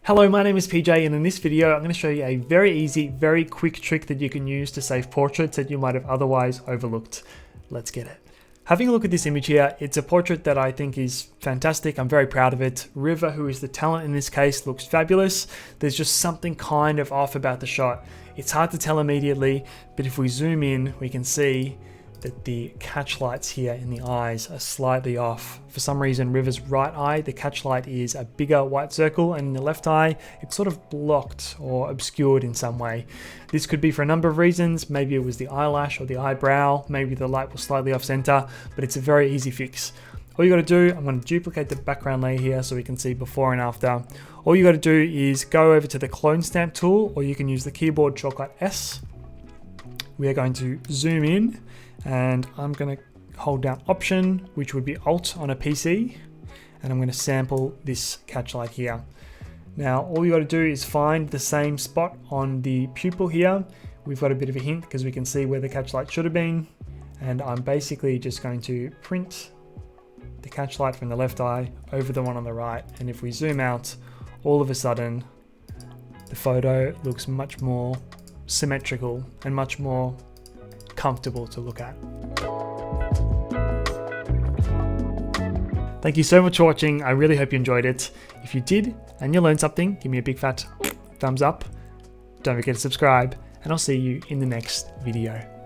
Hello, my name is PJ, and in this video I'm going to show you a very easy, very quick trick that you can use to save portraits that you might have otherwise overlooked. Let's get it. Having a look at this image here, it's a portrait that I think is fantastic. I'm very proud of it. River, who is the talent in this case, looks fabulous. There's just something kind of off about the shot. It's hard to tell immediately, but if we zoom in, we can see that the catch lights here in the eyes are slightly off. For some reason, River's right eye, the catch light is a bigger white circle, and in the left eye, it's sort of blocked or obscured in some way. This could be for a number of reasons. Maybe it was the eyelash or the eyebrow. Maybe the light was slightly off center, but it's a very easy fix. All you got to do, I'm going to duplicate the background layer here so we can see before and after. All you got to do is go over to the clone stamp tool, or you can use the keyboard shortcut S. We are going to zoom in, and I'm going to hold down Option, which would be Alt on a PC, and I'm going to sample this catch light here. Now all you got to do is find the same spot on the pupil here. We've got a bit of a hint because we can see where the catch light should have been, and I'm basically just going to print the catch light from the left eye over the one on the right, and if we zoom out, all of a sudden the photo looks much more symmetrical and much more comfortable to look at. Thank you so much for watching. I really hope you enjoyed it. If you did and you learned something, give me a big fat thumbs up. Don't forget to subscribe, and I'll see you in the next video.